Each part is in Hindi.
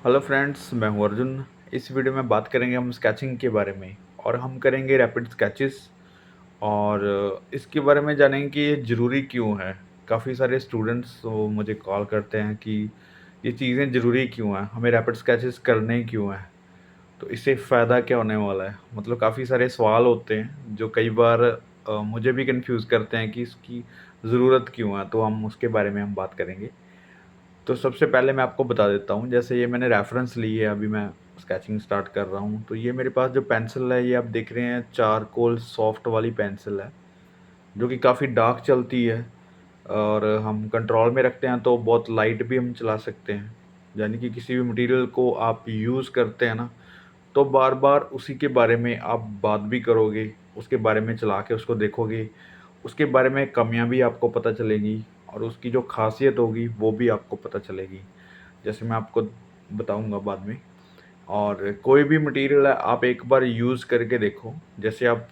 हेलो फ्रेंड्स, मैं हूं अर्जुन। इस वीडियो में बात करेंगे हम स्केचिंग के बारे में और हम करेंगे रैपिड स्केचेस। और इसके बारे में जानेंगे कि ये ज़रूरी क्यों है। काफ़ी सारे स्टूडेंट्स तो मुझे कॉल करते हैं कि ये चीज़ें ज़रूरी क्यों हैं, हमें रैपिड स्केचेस करने क्यों हैं, तो इससे फ़ायदा क्या होने वाला है। मतलब काफ़ी सारे सवाल होते हैं जो कई बार मुझे भी कंफ्यूज करते हैं कि इसकी ज़रूरत क्यों है, तो हम उसके बारे में हम बात करेंगे। तो सबसे पहले मैं आपको बता देता हूँ, जैसे ये मैंने रेफ़रेंस ली है, अभी मैं स्केचिंग स्टार्ट कर रहा हूँ। तो ये मेरे पास जो पेंसिल है, ये आप देख रहे हैं चारकोल सॉफ्ट वाली पेंसिल है, जो कि काफ़ी डार्क चलती है और हम कंट्रोल में रखते हैं तो बहुत लाइट भी हम चला सकते हैं। यानी कि किसी भी मटेरियल को आप यूज़ करते हैं ना, तो बार-बार उसी के बारे में आप बात भी करोगे, उसके बारे में चला के उसको देखोगे, उसके बारे में कमियाँ भी आपको पता चलेंगी और उसकी जो ख़ासियत होगी, वो भी आपको पता चलेगी। जैसे मैं आपको बताऊँगा बाद में। और कोई भी मटेरियल है, आप एक बार यूज़ करके देखो। जैसे आप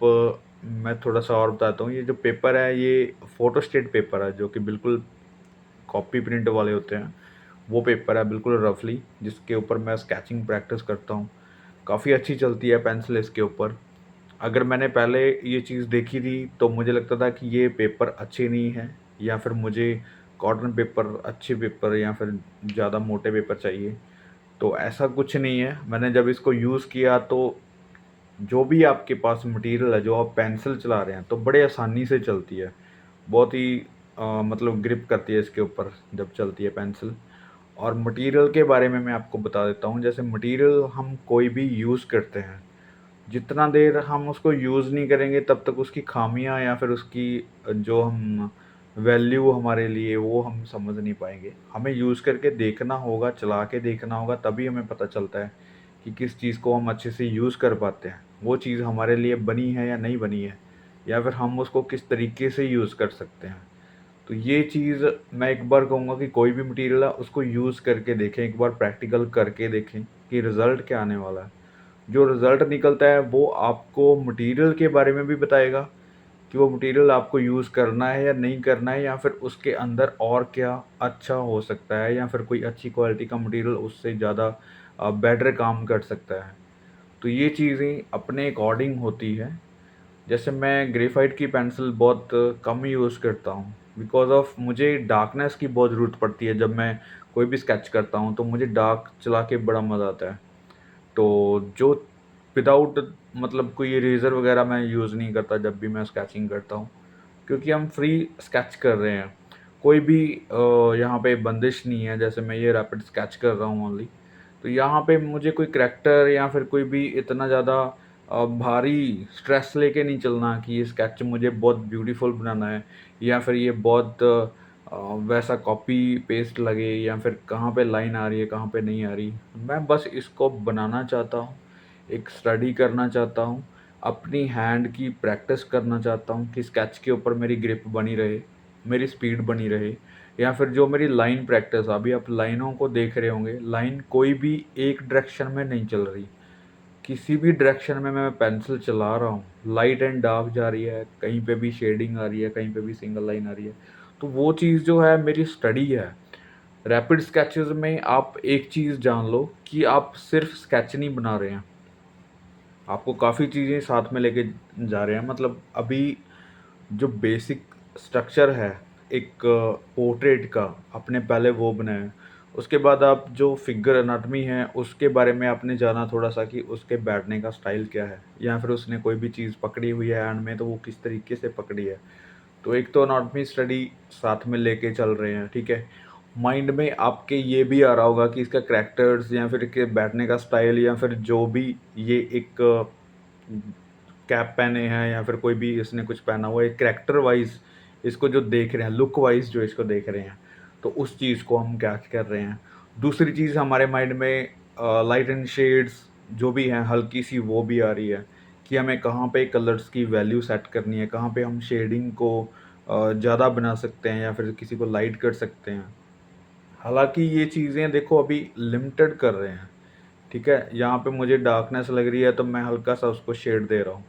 मैं थोड़ा-सा और बताता हूँ, ये जो पेपर है, ये फ़ोटोस्टेट पेपर है, जो कि बिल्कुल कॉपी प्रिंट वाले होते हैं, वो पेपर है बिल्कुल रफ़ली, जिसके ऊपर मैं स्केचिंग प्रैक्टिस करता हूँ। काफ़ी अच्छी चलती है पेंसिल इसके ऊपर। अगर मैंने पहले ये चीज़ देखी थी, तो मुझे लगता था कि ये पेपर अच्छे नहीं हैं, या फिर मुझे कॉटन पेपर, अच्छे पेपर या फिर ज़्यादा मोटे पेपर चाहिए। तो ऐसा कुछ नहीं है। मैंने जब इसको यूज़ किया, तो जो भी आपके पास मटेरियल है, जो आप पेंसिल चला रहे हैं, तो बड़े आसानी से चलती है। बहुत ही मतलब ग्रिप करती है इसके ऊपर जब चलती है पेंसिल। और मटेरियल के बारे में मैं आपको बता देता हूँ। जैसे मटेरियल हम कोई भी यूज़ करते हैं, जितना देर हम उसको यूज़ नहीं करेंगे, तब तक उसकी खामियाँ या फिर उसकी जो हम वैल्यू हमारे लिए, वो हम समझ नहीं पाएँगे। हमें यूज़ करके देखना होगा, चला के देखना होगा, तभी हमें पता चलता है कि किस चीज़ को हम अच्छे से यूज़ कर पाते हैं। वो चीज़ हमारे लिए बनी है या नहीं बनी है, या फिर हम उसको किस तरीके से यूज़ कर सकते हैं। तो ये चीज़ मैं एक बार कहूँगा कि कोई भी मटेरियल है, उसको यूज़ करके देखें, एक बार प्रैक्टिकल करके देखें कि रिज़ल्ट क्या आने वाला है। जो रिज़ल्ट निकलता है, वो आपको मटेरियल के बारे में भी बताएगा कि वो मटेरियल आपको यूज़ करना है या नहीं करना है, या फिर उसके अंदर और क्या अच्छा हो सकता है, या फिर कोई अच्छी क्वालिटी का मटेरियल उससे ज़्यादा बेटर काम कर सकता है। तो ये चीज़ें अपने अकॉर्डिंग होती है। जैसे मैं ग्रेफ़ाइट की पेंसिल बहुत कम यूज़ करता हूँ, बिकॉज़ ऑफ़ मुझे डार्कनेस की बहुत ज़रूरत पड़ती है। जब मैं कोई भी स्केच करता हूँ, तो मुझे डार्क चला के बड़ा मज़ा आता है। तो जो विदाउट मतलब कोई इरेज़र वग़ैरह मैं यूज़ नहीं करता जब भी मैं स्केचिंग करता हूँ, क्योंकि हम फ्री स्केच कर रहे हैं। कोई भी यहाँ पे बंदिश नहीं है, जैसे मैं ये रैपिड स्केच कर रहा हूँ ओनली। तो यहाँ पे मुझे कोई करैक्टर या फिर कोई भी इतना ज़्यादा भारी स्ट्रेस लेके नहीं चलना कि ये स्केच मुझे बहुत ब्यूटीफुल बनाना है, या फिर ये बहुत वैसा कॉपी पेस्ट लगे, या फिर कहाँ पे लाइन आ रही है, कहाँ पे नहीं आ रही। मैं बस इसको बनाना चाहता हूँ, एक स्टडी करना चाहता हूँ, अपनी हैंड की प्रैक्टिस करना चाहता हूँ कि स्केच के ऊपर मेरी ग्रिप बनी रहे, मेरी स्पीड बनी रहे, या फिर जो मेरी लाइन प्रैक्टिस, अभी आप लाइनों को देख रहे होंगे, लाइन कोई भी एक डायरेक्शन में नहीं चल रही। किसी भी डायरेक्शन में मैं पेंसिल चला रहा हूँ, लाइट एंड डार्क जा रही है, कहीं पे भी शेडिंग आ रही है, कहीं पे भी सिंगल लाइन आ रही है। तो वो चीज़ जो है मेरी स्टडी है। रैपिड स्केचेज़ में आप एक चीज़ जान लो कि आप सिर्फ़ स्केच नहीं बना रहे हैं, आपको काफ़ी चीज़ें साथ में लेके जा रहे हैं। मतलब अभी जो बेसिक स्ट्रक्चर है एक पोर्ट्रेट का, आपने पहले वो बनाया। उसके बाद आप जो फिगर एनाटॉमी है, उसके बारे में आपने जाना थोड़ा-सा कि उसके बैठने का स्टाइल क्या है, या फिर उसने कोई भी चीज़ पकड़ी हुई है हैंड में, तो वो किस तरीके से पकड़ी है। तो एक तो एनाटॉमी स्टडी साथ में लेके चल रहे हैं, ठीक है। माइंड में आपके ये भी आ रहा होगा कि इसका कैरेक्टर्स, या फिर के बैठने का स्टाइल, या फिर जो भी ये एक कैप पहने हैं, या फिर कोई भी इसने कुछ पहना हुआ है, कैरेक्टर वाइज़ इसको जो देख रहे हैं, लुक वाइज़ जो इसको देख रहे हैं, तो उस चीज़ को हम कैच कर रहे हैं। दूसरी चीज़ हमारे माइंड में लाइट एंड शेड्स जो भी हैं, हल्की-सी वो भी आ रही है कि हमें कहाँ पे कलर्स की वैल्यू सेट करनी है, कहाँ पे हम शेडिंग को ज़्यादा बना सकते हैं, या फिर किसी को लाइट कर सकते हैं। हालाँकि ये चीज़ें देखो अभी लिमिटेड कर रहे हैं, ठीक है? यहाँ पे मुझे डार्कनेस लग रही है, तो मैं हल्का-सा उसको शेड दे रहा हूँ।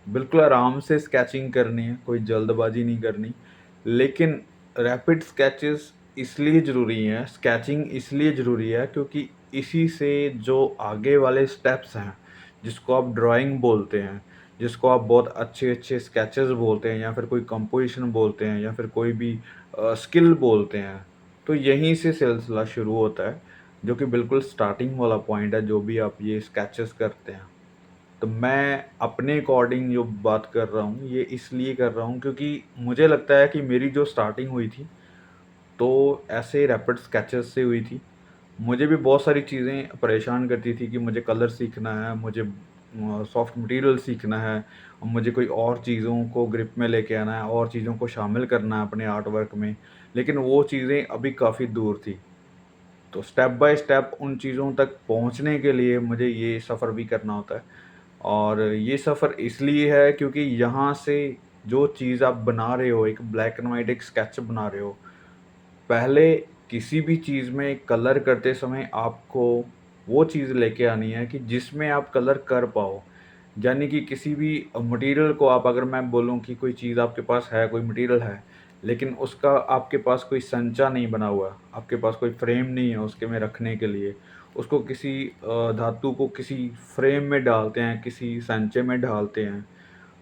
बिल्कुल आराम से स्केचिंग करनी है, कोई जल्दबाजी नहीं करनी। लेकिन रैपिड स्केचेस इसलिए ज़रूरी हैं, स्केचिंग इसलिए ज़रूरी है, क्योंकि इसी से जो आगे वाले स्टेप्स हैं, जिसको आप ड्राइंग बोलते हैं, जिसको आप बहुत अच्छे-अच्छे स्केचेस बोलते हैं या फिर कोई कंपोज़िशन बोलते हैं या फिर कोई भी स्किल बोलते हैं, तो यहीं से सिलसिला शुरू होता है, जो कि बिल्कुल स्टार्टिंग वाला पॉइंट है, जो भी आप ये स्केचेस करते हैं। तो मैं अपने अकॉर्डिंग जो बात कर रहा हूँ, ये इसलिए कर रहा हूँ क्योंकि मुझे लगता है कि मेरी जो स्टार्टिंग हुई थी, तो ऐसे रैपिड स्केचेस से हुई थी। मुझे भी बहुत सारी चीज़ें परेशान करती थी कि मुझे कलर सीखना है, मुझे सॉफ्ट मटेरियल सीखना है, और मुझे कोई और चीज़ों को ग्रिप में लेके आना है, और चीज़ों को शामिल करना है अपने आर्ट वर्क में। लेकिन वो चीज़ें अभी काफ़ी दूर थी। तो स्टेप बाय स्टेप उन चीज़ों तक पहुँचने के लिए मुझे ये सफ़र भी करना होता है। और ये सफ़र इसलिए है क्योंकि यहाँ से जो चीज़ आप बना रहे हो, एक ब्लैक एंड व्हाइट एक स्केच बना रहे हो, पहले किसी भी चीज़ में कलर करते समय आपको वो चीज़ लेके आनी है कि जिसमें आप कलर कर पाओ। यानी कि किसी भी मटेरियल को आप, अगर मैं बोलूँ कि कोई चीज़ आपके पास है, कोई मटेरियल है, लेकिन उसका आपके पास कोई संचा नहीं बना हुआ, आपके पास कोई फ्रेम नहीं है उसके में रखने के लिए। उसको किसी धातु को किसी फ्रेम में डालते हैं, किसी संचे में ढालते हैं।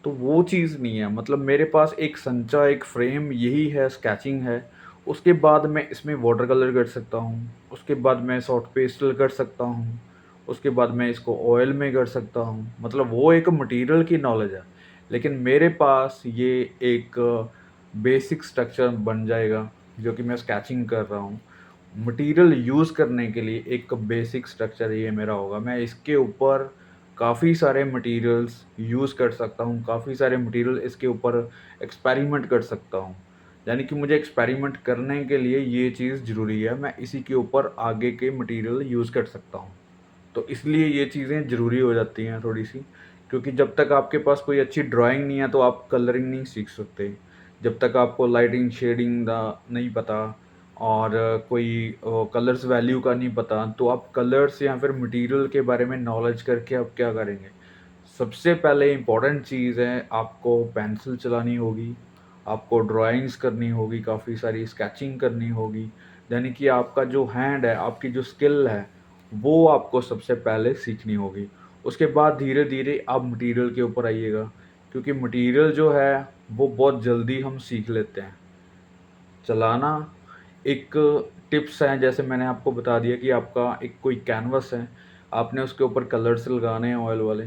तो वो चीज़ नहीं है, मतलब मेरे पास एक संचा, एक फ्रेम यही है, स्केचिंग है। उसके बाद मैं इसमें वाटर कलर कर सकता हूँ, उसके बाद मैं सॉफ्ट पेस्टल कर सकता हूँ, उसके बाद मैं इसको ऑयल में कर सकता हूँ। मतलब वो एक मटेरियल की नॉलेज है, लेकिन मेरे पास ये एक बेसिक स्ट्रक्चर बन जाएगा, जो कि मैं स्केचिंग कर रहा हूँ। मटेरियल यूज़ करने के लिए एक बेसिक स्ट्रक्चर ये मेरा होगा। मैं इसके ऊपर काफ़ी सारे मटेरियल्स यूज़ कर सकता हूँ, काफ़ी सारे मटेरियल इसके ऊपर एक्सपेरिमेंट कर सकता हूँ। यानी कि मुझे एक्सपेरिमेंट करने के लिए ये चीज़ ज़रूरी है, मैं इसी के ऊपर आगे के मटेरियल यूज़ कर सकता हूँ। तो इसलिए ये चीज़ें ज़रूरी हो जाती हैं थोड़ी-सी, क्योंकि जब तक आपके पास कोई अच्छी ड्राइंग नहीं है, तो आप कलरिंग नहीं सीख सकते। जब तक आपको लाइटिंग, शेडिंग का नहीं पता और कोई कलर्स वैल्यू का नहीं पता, तो आप कलर्स या फिर मटेरियल के बारे में नॉलेज करके आप क्या करेंगे? सबसे पहले इम्पोर्टेंट चीज़ है, आपको पेंसिल चलानी होगी, आपको ड्राइंग्स करनी होगी, काफ़ी सारी स्केचिंग करनी होगी। यानी कि आपका जो हैंड है, आपकी जो स्किल है, वो आपको सबसे पहले सीखनी होगी। उसके बाद धीरे-धीरे आप मटेरियल के ऊपर आइएगा, क्योंकि मटेरियल जो है, वो बहुत जल्दी हम सीख लेते हैं। चलाना एक टिप्स हैं, जैसे मैंने आपको बता दिया कि आपका एक कोई कैनवस है, आपने उसके ऊपर कलर्स लगाने हैं ऑयल वाले,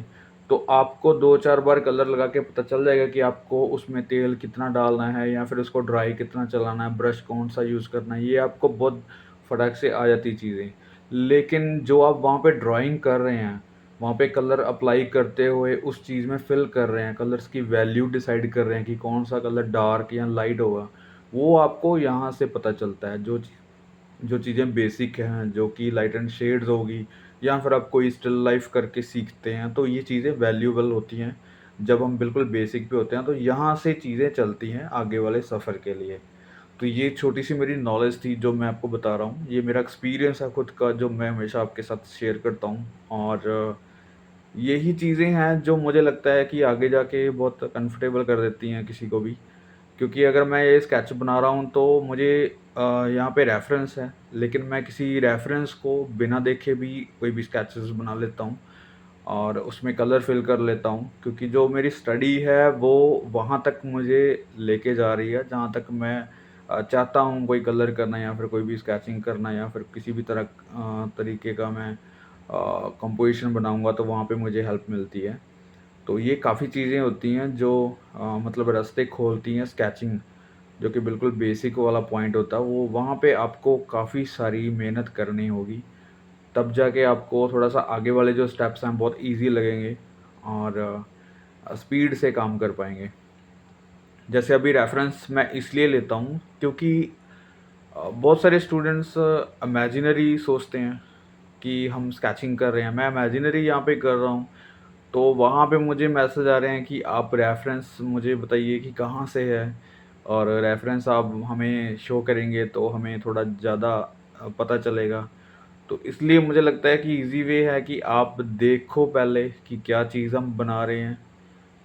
तो आपको 2-4 बार कलर लगा के पता चल जाएगा कि आपको उसमें तेल कितना डालना है या फिर उसको ड्राई कितना चलाना है, ब्रश कौन-सा यूज़ करना है, ये आपको बहुत फटाक से आ जाती चीज़ें। लेकिन जो आप वहाँ पे ड्राइंग कर रहे हैं, वहाँ पे कलर अप्लाई करते हुए उस चीज़ में फ़िल कर रहे हैं, कलर्स की वैल्यू डिसाइड कर रहे हैं कि कौन-सा कलर डार्क या लाइट होगा। वो आपको यहाँ से पता चलता है, जो चीज़ें बेसिक हैं, जो कि लाइट एंड शेड्स होगी या फिर आप कोई स्टिल लाइफ़ करके सीखते हैं, तो ये चीज़ें वैल्यूएबल होती हैं। जब हम बिल्कुल बेसिक पे होते हैं, तो यहाँ से चीज़ें चलती हैं आगे वाले सफ़र के लिए। तो ये छोटी-सी मेरी नॉलेज थी जो मैं आपको बता रहा हूँ। ये मेरा एक्सपीरियंस है खुद का, जो मैं हमेशा आपके साथ शेयर करता हूँ, और यही चीज़ें हैं जो मुझे लगता है कि आगे जाके बहुत कंफर्टेबल कर देती हैं किसी को भी। क्योंकि अगर मैं ये स्केच बना रहा हूँ, तो मुझे यहाँ पे रेफ़रेंस है, लेकिन मैं किसी रेफ़रेंस को बिना देखे भी कोई भी स्केचेस बना लेता हूँ और उसमें कलर फ़िल कर लेता हूँ, क्योंकि जो मेरी स्टडी है वो वहाँ तक मुझे लेके जा रही है जहाँ तक मैं चाहता हूँ कोई कलर करना या फिर कोई भी स्केचिंग करना या फिर किसी भी तरीके का मैं कंपोज़िशन बनाऊँगा, तो वहाँ पे मुझे हेल्प मिलती है। तो ये काफ़ी चीज़ें होती हैं जो मतलब रास्ते खोलती हैं स्केचिंग, जो कि बिल्कुल बेसिक वाला पॉइंट होता है, वो वहाँ पे आपको काफ़ी सारी मेहनत करनी होगी। तब जाके आपको थोड़ा-सा आगे वाले जो स्टेप्स हैं बहुत ईज़ी लगेंगे और स्पीड से काम कर पाएँगे। जैसे अभी रेफ़रेंस मैं इसलिए लेता हूँ क्योंकि बहुत सारे स्टूडेंट्स इमेजिनरी सोचते हैं कि हम स्केचिंग कर रहे हैं, मैं इमेजिनरी यहाँ पे कर रहा हूँ। तो वहाँ पे मुझे मैसेज आ रहे हैं कि आप रेफ़रेंस मुझे बताइए कि कहाँ से है, और रेफ़रेंस आप हमें शो करेंगे तो हमें थोड़ा ज़्यादा पता चलेगा। तो इसलिए मुझे लगता है कि ईज़ी वे है कि आप देखो पहले कि क्या चीज़ हम बना रहे हैं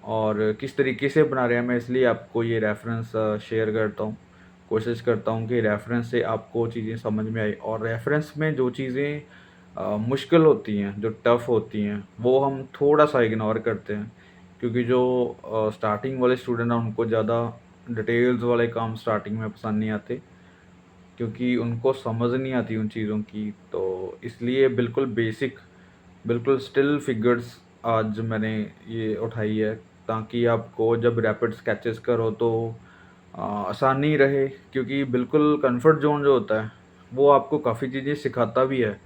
और किस तरीके से बना रहे हैं। मैं इसलिए आपको ये रेफ़रेंस शेयर करता हूँ। कोशिश करता हूँ कि रेफ़रेंस से आपको चीज़ें समझ में आए, और रेफ़रेंस में जो चीज़ें मुश्किल होती हैं, जो टफ़ होती हैं, वो हम थोड़ा-सा इग्नोर करते हैं। क्योंकि जो स्टार्टिंग वाले स्टूडेंट हैं उनको ज़्यादा डिटेल्स वाले काम स्टार्टिंग में पसंद नहीं आते, क्योंकि उनको समझ नहीं आती उन चीज़ों की। तो इसलिए बिल्कुल बेसिक, बिल्कुल स्टिल फिगर्स आज मैंने ये उठाई है, ताकि आपको जब रैपिड स्केचेस करो तो आसानी रहे। क्योंकि बिल्कुल कंफर्ट ज़ोन जो होता है, वो आपको काफ़ी चीज़ें सिखाता भी है।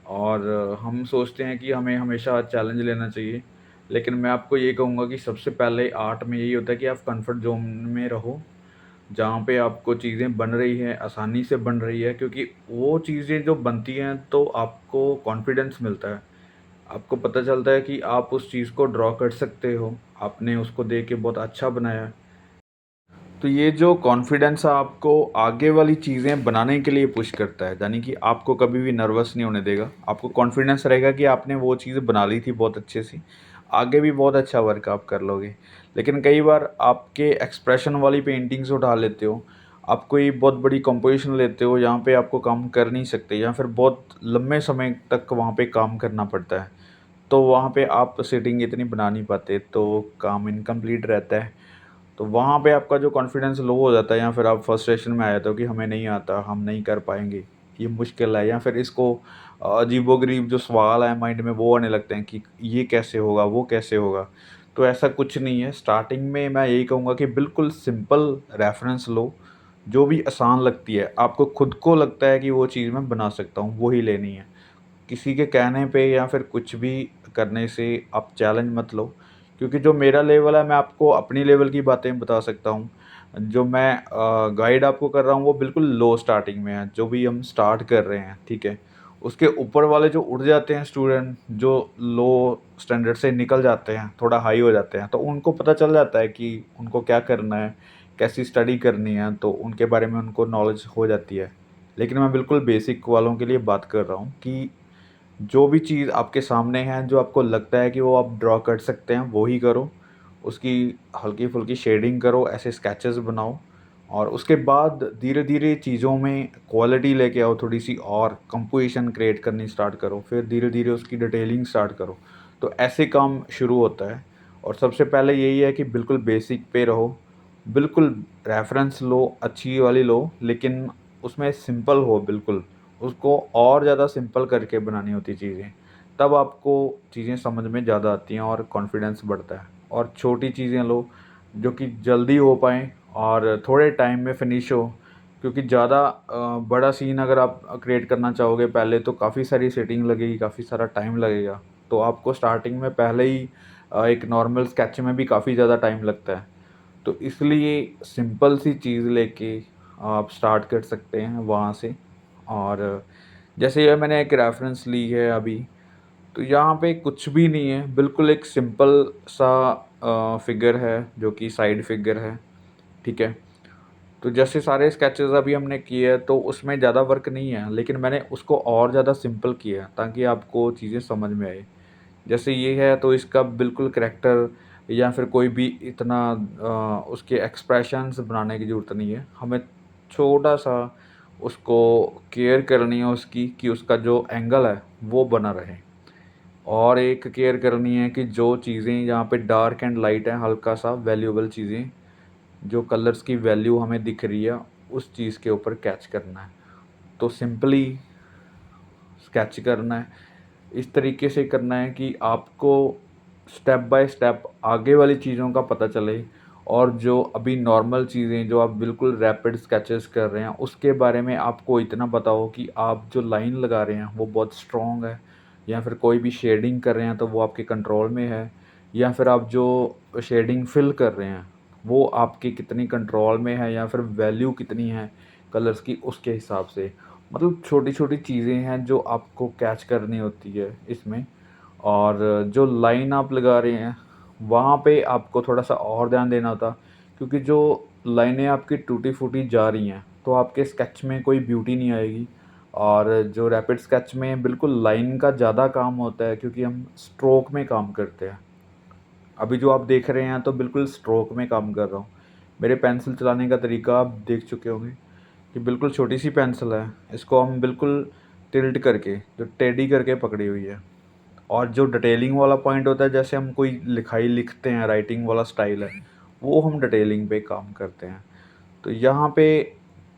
और हम सोचते हैं कि हमें हमेशा चैलेंज लेना चाहिए, लेकिन मैं आपको ये कहूँगा कि सबसे पहले आर्ट में यही होता है कि आप कंफर्ट ज़ोन में रहो, जहाँ पे आपको चीज़ें बन रही हैं, आसानी से बन रही है। क्योंकि वो चीज़ें जो बनती हैं तो आपको कॉन्फिडेंस मिलता है। आपको पता चलता है कि आप उस चीज़ को ड्रॉ कर सकते हो, आपने उसको देख के बहुत अच्छा बनाया है। तो ये जो कॉन्फिडेंस आपको आगे वाली चीज़ें बनाने के लिए पुश करता है, यानी कि आपको कभी भी नर्वस नहीं होने देगा। आपको कॉन्फिडेंस रहेगा कि आपने वो चीज़ बना ली थी बहुत अच्छे से, आगे भी बहुत अच्छा वर्क आप कर लोगे। लेकिन कई बार आपके एक्सप्रेशन वाली पेंटिंग्स उठा लेते हो, आप कोई बहुत बड़ी कंपोज़िशन लेते हो, जहाँ पे आपको काम कर नहीं सकते या फिर बहुत लंबे समय तक वहाँ पे काम करना पड़ता है। तो वहाँ पे आप सेटिंग इतनी बना नहीं पाते, तो काम इनकम्प्लीट रहता है। तो वहाँ पे आपका जो कॉन्फिडेंस लो हो जाता है, या फिर आप फ्रस्ट्रेशन में आ जाते हो कि हमें नहीं आता, हम नहीं कर पाएँगे, ये मुश्किल है, या फिर इसको अजीबो-गरीब जो सवाल है माइंड में वो आने लगते हैं कि ये कैसे होगा, वो कैसे होगा? तो ऐसा कुछ नहीं है। स्टार्टिंग में मैं यही कहूँगा कि बिल्कुल सिंपल रेफ़रेंस लो, जो भी आसान लगती है, आपको खुद को लगता है कि वो चीज़ मैं बना सकता हूँ, वो ही लेनी है। किसी के कहने पे या फिर कुछ भी करने से आप चैलेंज मत लो। क्योंकि जो मेरा लेवल है, मैं आपको अपनी लेवल की बातें बता सकता हूँ। जो मैं गाइड आपको कर रहा हूँ वो बिल्कुल लो स्टार्टिंग में है, जो भी हम स्टार्ट कर रहे हैं, ठीक है? उसके ऊपर वाले जो उठ जाते हैं स्टूडेंट, जो लो स्टैंडर्ड से निकल जाते हैं, थोड़ा हाई हो जाते हैं, तो उनको पता चल जाता है कि उनको क्या करना है, कैसी स्टडी करनी है, तो उनके बारे में उनको नॉलेज हो जाती है। लेकिन मैं बिल्कुल बेसिक वालों के लिए बात कर रहा हूँ कि जो भी चीज़ आपके सामने है, जो आपको लगता है कि वो आप ड्रॉ कर सकते हैं, वो ही करो। उसकी हल्की-फुल्की शेडिंग करो, ऐसे स्केचेस बनाओ, और उसके बाद धीरे-धीरे चीज़ों में क्वालिटी लेके आओ थोड़ी-सी, और कंपोज़िशन क्रिएट करनी स्टार्ट करो। फिर धीरे-धीरे उसकी डिटेलिंग स्टार्ट करो। तो ऐसे काम शुरू होता है। और सबसे पहले यही है कि बिल्कुल बेसिक पे रहो। बिल्कुल रेफ़रेंस लो, अच्छी वाली लो, लेकिन उसमें सिंपल हो बिल्कुल। उसको और ज़्यादा सिंपल करके बनानी होती चीज़ें, तब आपको चीज़ें समझ में ज़्यादा आती हैं और कॉन्फिडेंस बढ़ता है। और छोटी चीज़ें लो, जो कि जल्दी हो पाएँ और थोड़े टाइम में फिनिश हो। क्योंकि ज़्यादा बड़ा सीन अगर आप क्रिएट करना चाहोगे पहले, तो काफ़ी सारी सेटिंग लगेगी, काफ़ी सारा टाइम लगेगा। तो आपको स्टार्टिंग में पहले ही एक नॉर्मल स्केच में भी काफ़ी ज़्यादा टाइम लगता है। तो इसलिए सिंपल सी चीज़ लेके आप स्टार्ट कर सकते हैं वहाँ से। और जैसे ये मैंने एक रेफ़रेंस ली है अभी, तो यहाँ पे कुछ भी नहीं है, बिल्कुल एक सिंपल सा फ़िगर है, जो कि साइड फ़िगर है, ठीक है? तो जैसे सारे स्केचेज़ अभी हमने किए हैं, तो उसमें ज़्यादा वर्क नहीं है, लेकिन मैंने उसको और ज़्यादा सिंपल किया है, ताकि आपको चीज़ें समझ में आए। जैसे ये है, तो इसका बिल्कुल करैक्टर या फिर कोई भी इतना उसके एक्सप्रेशंस बनाने की ज़रूरत नहीं है। हमें छोटा-सा उसको केयर करनी है उसकी, कि उसका जो एंगल है, वो बना रहे। और एक केयर करनी है कि जो चीज़ें यहाँ पे डार्क एंड लाइट है, हल्का-सा वैल्यूएबल चीज़ें, जो कलर्स की वैल्यू हमें दिख रही है, उस चीज़ के ऊपर कैच करना है। तो सिंपली स्केच करना है। इस तरीके से करना है कि आपको स्टेप बाय स्टेप आगे वाली चीज़ों का पता चले, और जो अभी नॉर्मल चीज़ें जो आप बिल्कुल रैपिड स्केचेस कर रहे हैं, उसके बारे में आपको इतना पता हो कि आप जो लाइन लगा रहे हैं वो बहुत स्ट्रॉन्ग है, या फिर कोई भी शेडिंग कर रहे हैं तो वो आपके कंट्रोल में है, या फिर आप जो शेडिंग फिल कर रहे हैं वो आपके कितनी कंट्रोल में है, या फिर वैल्यू कितनी है कलर्स की, उसके हिसाब से। मतलब छोटी-छोटी चीज़ें हैं जो आपको कैच करनी होती है इसमें। और जो लाइन आप लगा रहे हैं, वहाँ पे आपको थोड़ा-सा और ध्यान देना होता, क्योंकि जो लाइनें आपकी टूटी-फूटी जा रही हैं, तो आपके स्केच में कोई ब्यूटी नहीं आएगी। और जो रैपिड स्केच में बिल्कुल लाइन का ज़्यादा काम होता है, क्योंकि हम स्ट्रोक में काम करते हैं। अभी जो आप देख रहे हैं, तो बिल्कुल स्ट्रोक में काम कर रहा हूँ। मेरे पेंसिल चलाने का तरीका आप देख चुके होंगे कि बिल्कुल छोटी-सी पेंसिल है। इसको हम बिल्कुल टिल्ट करके, जो टेढ़ी करके पकड़ी हुई है। और जो डिटेलिंग वाला पॉइंट होता है, जैसे हम कोई लिखाई लिखते हैं, राइटिंग वाला स्टाइल है, वो हम डिटेलिंग पे काम करते हैं। तो यहाँ पे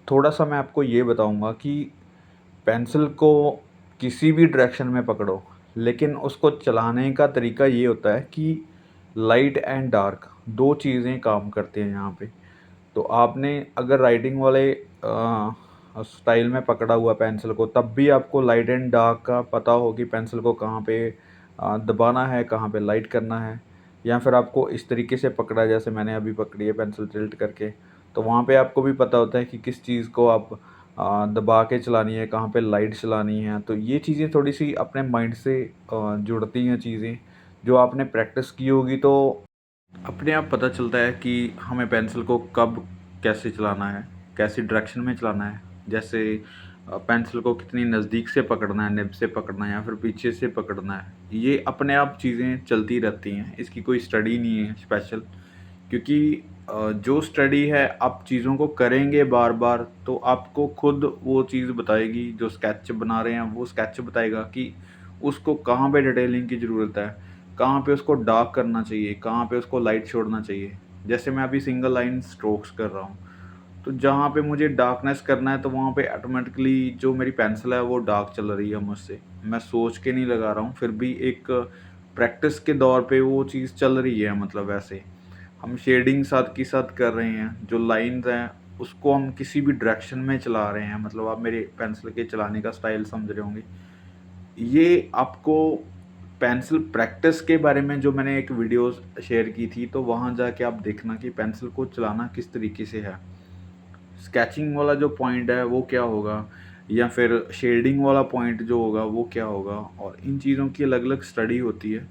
थोड़ा-सा मैं आपको ये बताऊँगा कि पेंसिल को किसी भी डायरेक्शन में पकड़ो, लेकिन उसको चलाने का तरीका ये होता है कि लाइट एंड डार्क 2 चीज़ें काम करती हैं यहाँ पे। तो आपने अगर राइटिंग वाले स्टाइल में पकड़ा हुआ पेंसिल को, तब भी आपको लाइट एंड डार्क का पता हो कि पेंसिल को कहाँ पे दबाना है, कहाँ पे लाइट करना है। या फिर आपको इस तरीके से पकड़ा है, जैसे मैंने अभी पकड़ी है पेंसिल टिल्ट करके, तो वहाँ पे आपको भी पता होता है कि किस चीज़ को आप दबा के चलानी है, कहाँ पे लाइट चलानी है। तो ये चीज़ें थोड़ी-सी अपने माइंड से जुड़ती हैं चीज़ें, जो आपने प्रैक्टिस की होगी तो अपने आप पता चलता है कि हमें पेंसिल को कब कैसे चलाना है, कैसी डायरेक्शन में चलाना है। जैसे पेंसिल को कितनी नज़दीक से पकड़ना है, निब से पकड़ना है या फिर पीछे से पकड़ना है। ये अपने आप चीज़ें चलती रहती हैं, इसकी कोई स्टडी नहीं है स्पेशल। क्योंकि जो स्टडी है, आप चीज़ों को करेंगे बार-बार तो आपको खुद वो चीज़ बताएगी। जो स्केच बना रहे हैं वो स्केच बताएगा कि उसको कहाँ पे डिटेलिंग की ज़रूरत है, कहाँ पे उसको डार्क करना चाहिए, कहाँ पे उसको लाइट छोड़ना चाहिए। जैसे मैं अभी सिंगल लाइन स्ट्रोक्स कर रहा हूँ, तो जहाँ पे मुझे डार्कनेस करना है तो वहाँ पे ऑटोमेटिकली जो मेरी पेंसिल है वो डार्क चल रही है मुझसे। मैं सोच के नहीं लगा रहा हूँ, फिर भी एक प्रैक्टिस के दौर पे वो चीज़ चल रही है, मतलब ऐसे। हम शेडिंग साथ के साथ कर रहे हैं, जो लाइन्स हैं उसको हम किसी भी डायरेक्शन में चला रहे हैं, मतलब आप मेरे पेंसिल के चलाने का स्टाइल समझ रहे होंगे। ये आपको पेंसिल प्रैक्टिस के बारे में जो मैंने एक वीडियो शेयर की थी, तो वहाँ जाके आप देखना कि पेंसिल को चलाना किस तरीके से है। स्केचिंग वाला जो पॉइंट है वो क्या होगा, या फिर शेडिंग वाला पॉइंट जो होगा वो क्या होगा, और इन चीज़ों की अलग-अलग स्टडी होती है।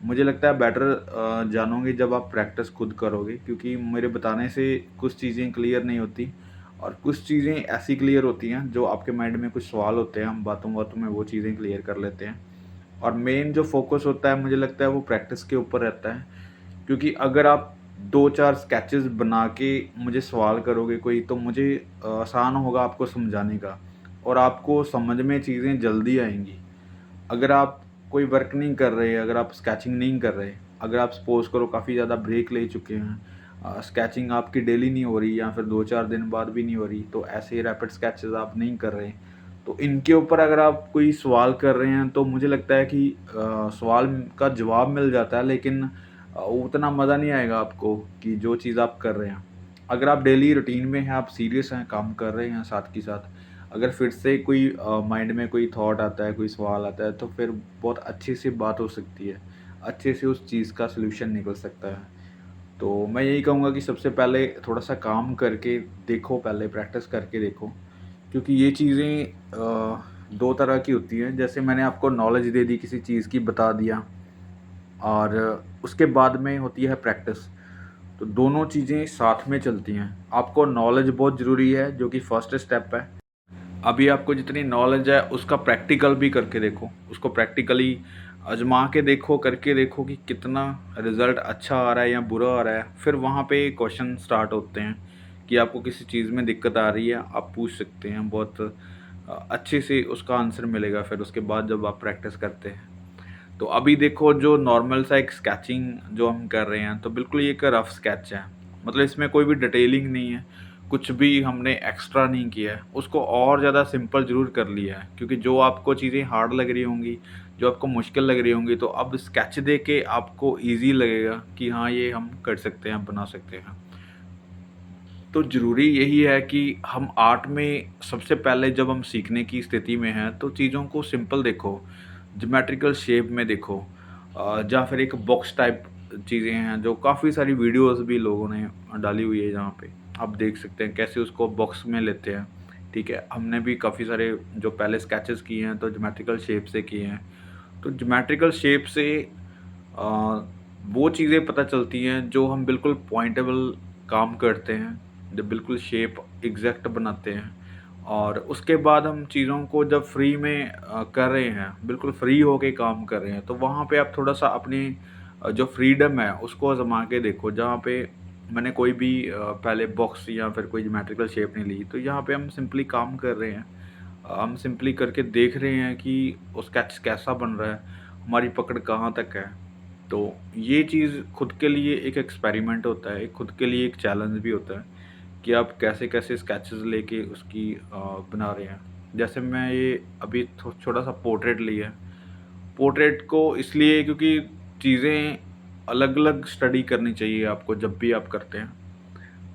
मुझे लगता है बेटर जानोगे जब आप प्रैक्टिस खुद करोगे, क्योंकि मेरे बताने से कुछ चीज़ें क्लियर नहीं होती और कुछ चीज़ें ऐसी क्लियर होती हैं जो आपके माइंड में कुछ सवाल होते हैं, हम बातों-बातों में वो चीज़ें क्लियर कर लेते हैं। और मेन जो फ़ोकस होता है मुझे लगता है वो प्रैक्टिस के ऊपर रहता है, क्योंकि अगर आप 2-4 स्केचेस बना के मुझे सवाल करोगे कोई, तो मुझे आसान होगा आपको समझाने का और आपको समझ में चीज़ें जल्दी आएँगी। अगर आप कोई वर्क नहीं कर रहे, अगर आप स्केचिंग नहीं कर रहे, अगर आप सपोज़ करो काफ़ी ज़्यादा ब्रेक ले चुके हैं, स्केचिंग आपकी डेली नहीं हो रही या फिर 2-4 दिन बाद भी नहीं हो रही, तो ऐसे रैपिड स्केचेज़ आप नहीं कर रहे, तो इनके ऊपर अगर आप कोई सवाल कर रहे हैं, तो मुझे लगता है कि सवाल का जवाब मिल जाता है, लेकिन उतना मज़ा नहीं आएगा आपको कि जो चीज़ आप कर रहे हैं। अगर आप डेली रूटीन में हैं, आप सीरियस हैं, काम कर रहे हैं साथ के साथ, अगर फिर से कोई माइंड में कोई थॉट आता है, कोई सवाल आता है, तो फिर बहुत अच्छी सी बात हो सकती है। अच्छे से उस चीज़ का सॉल्यूशन निकल सकता है। तो मैं यही कहूँगा कि सबसे पहले थोड़ा-सा काम करके देखो, पहले प्रैक्टिस करके देखो। क्योंकि ये चीज़ें 2 तरह की होती हैं। जैसे मैंने आपको नॉलेज दे दी, किसी चीज़ की बता दिया, और उसके बाद में होती है प्रैक्टिस। तो दोनों चीज़ें साथ में चलती हैं। आपको नॉलेज बहुत ज़रूरी है, जो कि फर्स्ट स्टेप है। अभी आपको जितनी नॉलेज है उसका प्रैक्टिकल भी करके देखो, उसको प्रैक्टिकली आजमा के देखो, करके देखो कि कितना रिज़ल्ट अच्छा आ रहा है या बुरा आ रहा है। फिर वहाँ पे क्वेश्चन स्टार्ट होते हैं कि आपको किसी चीज़ में दिक्कत आ रही है, आप पूछ सकते हैं, बहुत अच्छे से उसका आंसर मिलेगा फिर उसके बाद जब आप प्रैक्टिस करते हैं। तो अभी देखो, जो नॉर्मल सा एक स्केचिंग जो हम कर रहे हैं, तो बिल्कुल ये एक रफ़ स्केच है। मतलब इसमें कोई भी डिटेलिंग नहीं है, कुछ भी हमने एक्स्ट्रा नहीं किया है। उसको और ज़्यादा सिंपल ज़रूर कर लिया है, क्योंकि जो आपको चीज़ें हार्ड लग रही होंगी, जो आपको मुश्किल लग रही होंगी, तो अब स्केच देख के आपको ईज़ी लगेगा कि हाँ, ये हम कर सकते हैं, बना सकते हैं। तो ज़रूरी यही है कि हम आर्ट में सबसे पहले जब हम सीखने की स्थिति में हैं, तो चीज़ों को सिंपल देखो, ज्योमेट्रिकल शेप में देखो, या फिर एक बॉक्स टाइप चीज़ें हैं, जो काफ़ी सारी वीडियोस भी लोगों ने डाली हुई है, जहाँ पे आप देख सकते हैं कैसे उसको बॉक्स में लेते हैं। ठीक है, हमने भी काफ़ी सारे जो पहले स्केचेस किए हैं तो ज्योमेट्रिकल शेप से किए हैं। तो ज्योमेट्रिकल शेप से अ, वो चीज़ें पता चलती हैं जो हम बिल्कुल पॉइंटेबल काम करते हैं, जब बिल्कुल शेप एग्जैक्ट बनाते हैं, और उसके बाद हम चीज़ों को जब फ्री में कर रहे हैं, बिल्कुल फ्री होके काम कर रहे हैं, तो वहाँ पे आप थोड़ा-सा अपनी जो फ्रीडम है उसको आज़मा के देखो, जहाँ पे मैंने कोई भी पहले बॉक्स या फिर कोई ज्योमेट्रिकल शेप नहीं ली, तो यहाँ पे हम सिंपली काम कर रहे हैं। हम सिंपली करके देख रहे हैं कि वो स्केच कैसा बन रहा है, हमारी पकड़ कहाँ तक है। तो ये चीज़ खुद के लिए एक एक्सपेरिमेंट होता है, खुद के लिए एक चैलेंज भी होता है कि आप कैसे-कैसे स्केचेज़ लेके उसकी बना रहे हैं। जैसे मैं ये अभी छोटा-सा पोर्ट्रेट लिया है। पोर्ट्रेट को इसलिए क्योंकि चीज़ें अलग-अलग स्टडी करनी चाहिए आपको जब भी आप करते हैं।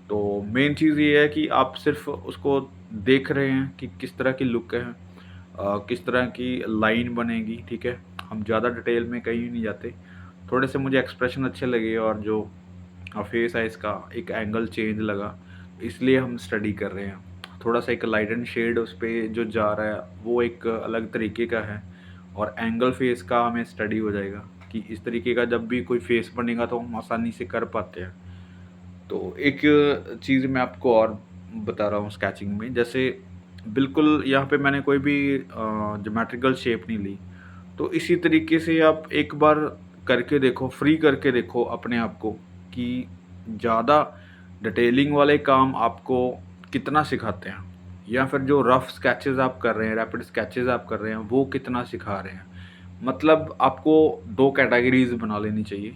तो मेन चीज़ ये है कि आप सिर्फ़ उसको देख रहे हैं कि किस तरह की लुक है, किस तरह की लाइन बनेगी, ठीक है? हम ज़्यादा डिटेल में कहीं नहीं जाते। थोड़े से मुझे एक्सप्रेशन अच्छे लगे और जो फेस है इसका एक एंगल चेंज लगा, इसलिए हम स्टडी कर रहे हैं। थोड़ा-सा एक लाइट एंड शेड उस पे जो जा रहा है, वो एक अलग तरीके का है और एंगल फेस का हमें स्टडी हो जाएगा कि इस तरीके का जब भी कोई फेस बनेगा तो हम आसानी से कर पाते हैं। तो एक चीज़ मैं आपको और बता रहा हूँ स्केचिंग में, जैसे बिल्कुल यहाँ पे मैंने कोई भी ज्योमेट्रिकल शेप नहीं ली। तो इसी तरीके से आप एक बार करके देखो, फ्री करके देखो अपने आप को कि ज़्यादा डिटेलिंग वाले काम आपको कितना सिखाते हैं या फिर जो रफ़ स्केचेज़ आप कर रहे हैं, रैपिड स्केचेज़ आप कर रहे हैं, वो कितना सिखा रहे हैं। मतलब आपको 2 कैटेगरीज़ बना लेनी चाहिए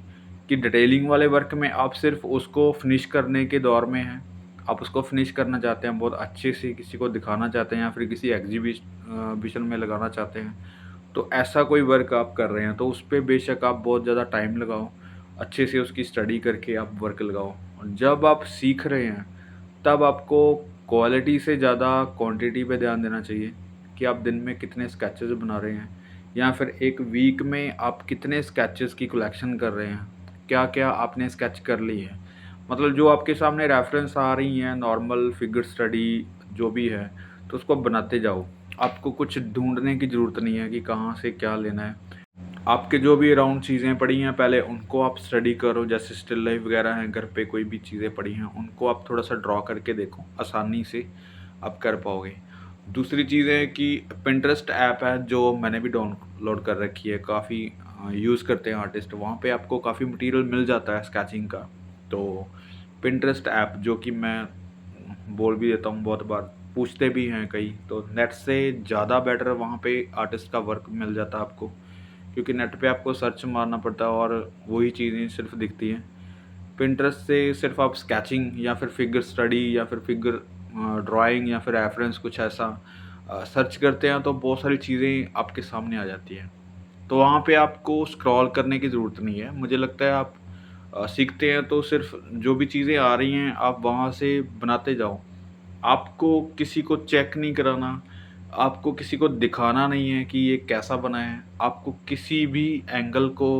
कि डिटेलिंग वाले वर्क में आप सिर्फ़ उसको फिनिश करने के दौर में हैं। आप उसको फिनिश करना चाहते हैं, बहुत अच्छे से किसी को दिखाना चाहते हैं या फिर किसी बिशन में लगाना चाहते हैं। तो ऐसा कोई वर्क आप कर रहे हैं तो उस पे बेशक आप बहुत ज़्यादा टाइम लगाओ, अच्छे से उसकी स्टडी करके आप वर्क लगाओ। और जब आप सीख रहे हैं, तब आपको क्वालिटी से ज़्यादा क्वांटिटी पे ध्यान देना चाहिए कि आप दिन में कितने स्केचेज़ बना रहे हैं या फिर एक वीक में आप कितने स्केचेज़ की कलेक्शन कर रहे हैं, क्या-क्या आपने स्केच कर ली है। मतलब जो आपके सामने रेफ़रेंस आ रही हैं, नॉर्मल फिगर स्टडी जो भी है, तो उसको आप बनाते जाओ। आपको कुछ ढूँढने की ज़रूरत नहीं है कि कहाँ से क्या लेना है। आपके जो भी अराउंड चीज़ें पड़ी हैं पहले उनको आप स्टडी करो, जैसे स्टिल लाइफ़ वगैरह हैं, घर पे कोई भी चीज़ें पड़ी हैं, उनको आप थोड़ा-सा ड्रॉ करके देखो, आसानी से आप कर पाओगे। दूसरी चीज़ है कि पिंटरेस्ट ऐप है जो मैंने भी डाउनलोड कर रखी है, काफ़ी यूज़ करते हैं आर्टिस्ट, वहाँ पे आपको काफ़ी मटेरियल मिल जाता है स्केचिंग का। तो पिंटरेस्ट ऐप जो कि मैं बोल भी देता हूँ बहुत बार, पूछते भी हैं कई, तो नेट से ज़्यादा बेटर वहाँ पे आर्टिस्ट का वर्क मिल जाता है आपको, क्योंकि नेट पे आपको सर्च मारना पड़ता है और वही चीज़ें सिर्फ दिखती हैं। पिंटरेस्ट से सिर्फ आप स्केचिंग या फिर फिगर स्टडी या फिर फिगर ड्राइंग या फिर रेफरेंस कुछ ऐसा सर्च करते हैं तो बहुत सारी चीज़ें आपके सामने आ जाती हैं। तो वहाँ पे आपको स्क्रॉल करने की ज़रूरत नहीं है। मुझे लगता है आप सीखते हैं तो सिर्फ़ जो भी चीज़ें आ रही हैं आप वहाँ से बनाते जाओ। आपको किसी को चेक नहीं कराना, आपको किसी को दिखाना नहीं है कि ये कैसा बना है। आपको किसी भी एंगल को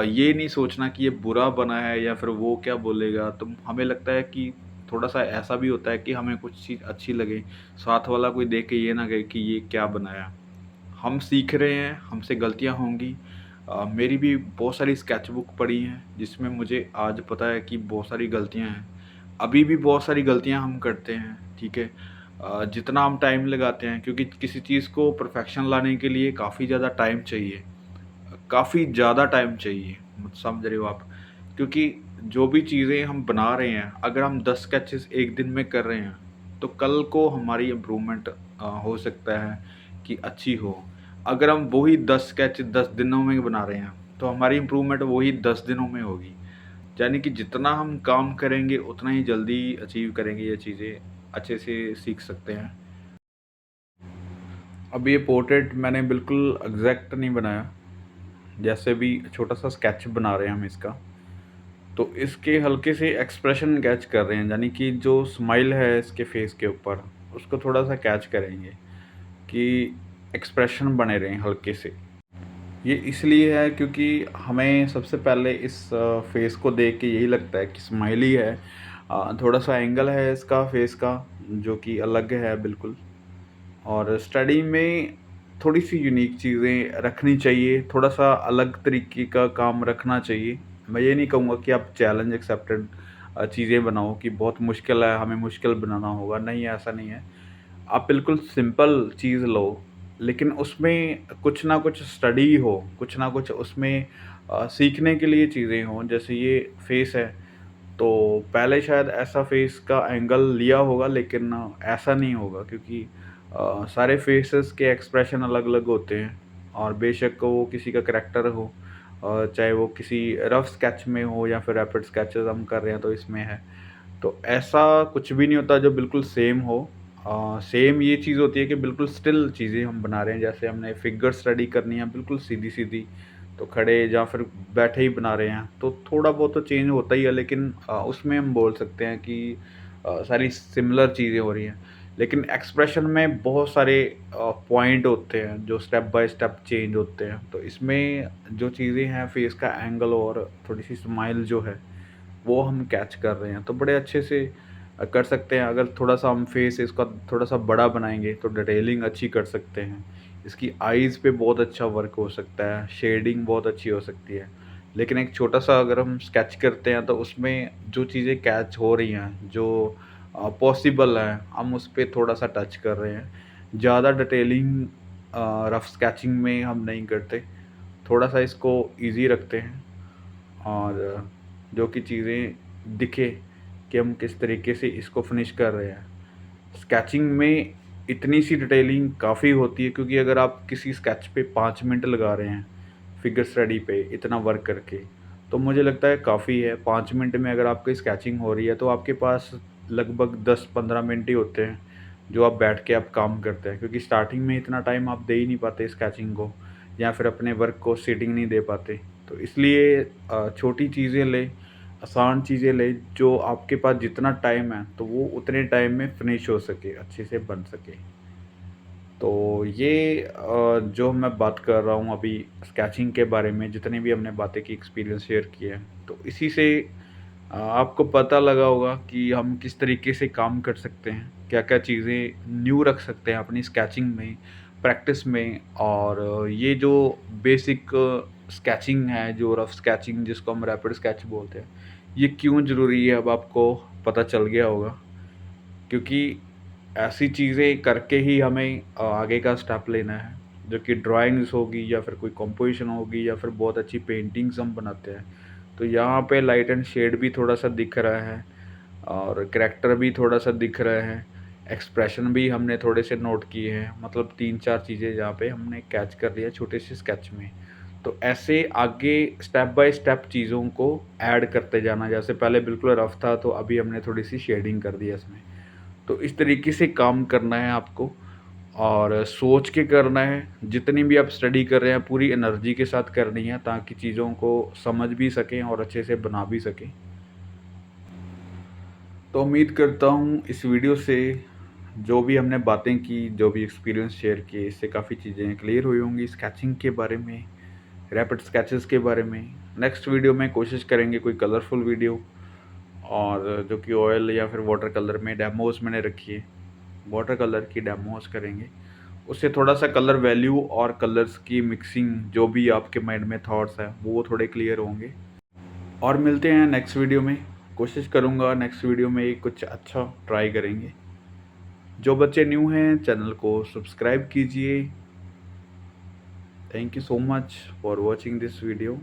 ये नहीं सोचना कि ये बुरा बना है या फिर वो क्या बोलेगा। तो हमें लगता है कि थोड़ा-सा ऐसा भी होता है कि हमें कुछ चीज़ अच्छी लगे, साथ वाला कोई देख के ये ना कहे कि ये क्या बनाया। हम सीख रहे हैं, हमसे गलतियाँ होंगी। मेरी भी बहुत सारी स्केच बुक पड़ी हैं, जिसमें मुझे आज पता है कि बहुत सारी गलतियाँ हैं। अभी भी बहुत सारी गलतियाँ हम करते हैं, ठीक है? जितना हम टाइम लगाते हैं क्योंकि किसी चीज़ को परफ़ेक्शन लाने के लिए काफ़ी ज़्यादा टाइम चाहिए। काफ़ी ज़्यादा टाइम चाहिए, समझ रहे हो आप? क्योंकि जो भी चीज़ें हम बना रहे हैं, अगर हम 10 स्केचेस एक दिन में कर रहे हैं, तो कल को हमारी इम्प्रूवमेंट हो सकता है कि अच्छी हो। अगर हम वही 10 स्केच 10 दिनों में बना रहे हैं, तो हमारी इम्प्रूवमेंट वही 10 दिनों में होगी। यानी कि जितना हम काम करेंगे, उतना ही जल्दी अचीव करेंगे ये चीज़ें, अच्छे से सीख सकते हैं। अब ये पोर्ट्रेट मैंने बिल्कुल एग्ज़ैक्ट नहीं बनाया। जैसे भी छोटा-सा स्केच बना रहे हैं हम इसका, तो इसके हल्के से एक्सप्रेशन कैच कर रहे हैं, यानी कि जो स्माइल है इसके फेस के ऊपर, उसको थोड़ा-सा कैच करेंगे कि एक्सप्रेशन बने रहें हल्के से। ये इसलिए है क्योंकि हमें सबसे पहले इस फेस को देख के यही लगता है कि स्माइल ही है। थोड़ा-सा एंगल है इसका फेस का, जो कि अलग है बिल्कुल। और स्टडी में थोड़ी-सी यूनिक चीज़ें रखनी चाहिए, थोड़ा-सा अलग तरीके का काम रखना चाहिए। मैं ये नहीं कहूँगा कि आप चैलेंज एक्सेप्टेड चीज़ें बनाओ कि बहुत मुश्किल है, हमें मुश्किल बनाना होगा, नहीं ऐसा नहीं है। आप बिल्कुल सिंपल चीज़ लो, लेकिन उसमें कुछ ना कुछ स्टडी हो, कुछ ना कुछ उसमें सीखने के लिए चीज़ें हों। जैसे ये फेस है, तो पहले शायद ऐसा फेस का एंगल लिया होगा लेकिन ऐसा नहीं होगा क्योंकि सारे फेसेस के एक्सप्रेशन अलग-अलग होते हैं और बेशक वो किसी का करैक्टर हो, चाहे वो किसी रफ स्केच में हो या फिर रैपिड स्केचेज़ हम कर रहे हैं तो इसमें है। तो ऐसा कुछ भी नहीं होता जो बिल्कुल सेम हो। सेम ये चीज़ होती है कि बिल्कुल स्टिल चीज़ें हम बना रहे हैं, जैसे हमने फिगर स्टडी करनी है बिल्कुल सीधी-सीधी, तो खड़े या फिर बैठे ही बना रहे हैं, तो थोड़ा बहुत तो चेंज होता ही है, लेकिन उसमें हम बोल सकते हैं कि सारी सिमिलर चीज़ें हो रही हैं। लेकिन एक्सप्रेशन में बहुत सारे पॉइंट होते हैं जो स्टेप बाय स्टेप चेंज होते हैं। तो इसमें जो चीज़ें हैं, फेस का एंगल और थोड़ी-सी स्माइल जो है वो हम कैच कर रहे हैं, तो बड़े अच्छे से कर सकते हैं। अगर थोड़ा-सा हम फेस इसका थोड़ा-सा बड़ा बनाएँगे, तो डिटेलिंग अच्छी कर सकते हैं। इसकी आईज़ पे बहुत अच्छा वर्क हो सकता है, शेडिंग बहुत अच्छी हो सकती है। लेकिन एक छोटा-सा अगर हम स्केच करते हैं, तो उसमें जो चीज़ें कैच हो रही हैं, जो पॉसिबल है, हम उस पे थोड़ा-सा टच कर रहे हैं। ज़्यादा डिटेलिंग रफ स्केचिंग में हम नहीं करते, थोड़ा-सा इसको ईज़ी रखते हैं। और जो कि चीज़ें दिखे कि हम किस तरीके से इसको फिनिश कर रहे हैं। स्केचिंग में इतनी सी डिटेलिंग काफ़ी होती है, क्योंकि अगर आप किसी स्केच पे 5 मिनट लगा रहे हैं, फिगर स्टडी पे इतना वर्क करके, तो मुझे लगता है काफ़ी है। 5 मिनट में अगर आपकी स्केचिंग हो रही है, तो आपके पास लगभग 10-15 मिनट ही होते हैं, जो आप बैठ के आप काम करते हैं। क्योंकि स्टार्टिंग में इतना टाइम आप दे ही नहीं पाते स्केचिंग को, या फिर अपने वर्क को सीटिंग नहीं दे पाते। तो इसलिए छोटी चीज़ें लें, आसान चीज़ें लें, जो आपके पास जितना टाइम है, तो वो उतने टाइम में फिनिश हो सके, अच्छे से बन सके। तो ये जो मैं बात कर रहा हूँ अभी स्केचिंग के बारे में, जितनी भी हमने बातें की, एक्सपीरियंस शेयर किए हैं, तो इसी से आपको पता लगा होगा कि हम किस तरीके से काम कर सकते हैं, क्या-क्या चीज़ें न्यू रख सकते हैं अपनी स्केचिंग में, प्रैक्टिस में। और ये जो बेसिक स्केचिंग है, जो रफ स्केचिंग जिसको हम रैपिड स्केच बोलते हैं, ये क्यों ज़रूरी है अब आपको पता चल गया होगा। क्योंकि ऐसी चीज़ें करके ही हमें आगे का स्टेप लेना है, जो कि ड्राइंग्स होगी या फिर कोई कंपोज़िशन होगी या फिर बहुत अच्छी पेंटिंग्स हम बनाते हैं। तो यहाँ पे लाइट एंड शेड भी थोड़ा-सा दिख रहा है और करैक्टर भी थोड़ा-सा दिख रहा है, एक्सप्रेशन भी हमने थोड़े से नोट किए हैं, मतलब 3-4 चीज़ें जहाँ पे हमने कैच कर लिया छोटे से स्केच में। तो ऐसे आगे स्टेप बाय स्टेप चीज़ों को ऐड करते जाना, जैसे पहले बिल्कुल रफ़ था, तो अभी हमने थोड़ी-सी शेडिंग कर दी है इसमें। तो इस तरीके से काम करना है आपको और सोच के करना है। जितनी भी आप स्टडी कर रहे हैं, पूरी एनर्जी के साथ करनी है, ताकि चीज़ों को समझ भी सकें और अच्छे से बना भी सकें। तो उम्मीद करता हूँ इस वीडियो से जो भी हमने बातें की, जो भी एक्सपीरियंस शेयर किए, इससे काफ़ी चीज़ें क्लियर हुई होंगी स्केचिंग के बारे में, रैपिड स्केचेस के बारे में। नेक्स्ट वीडियो में कोशिश करेंगे कोई कलरफुल वीडियो, और जो कि ऑयल या फिर वाटर कलर में डेमोज़ मैंने रखी है, वाटर कलर की डेमोज़ करेंगे। उससे थोड़ा-सा कलर वैल्यू और कलर्स की मिक्सिंग, जो भी आपके माइंड में थॉट्स हैं, वो थोड़े क्लियर होंगे। और मिलते हैं नेक्स्ट वीडियो में। कोशिश करूँगा नेक्स्ट वीडियो में कुछ अच्छा ट्राई करेंगे। जो बच्चे न्यू हैं, चैनल को सब्सक्राइब कीजिए। Thank you so much for watching this video.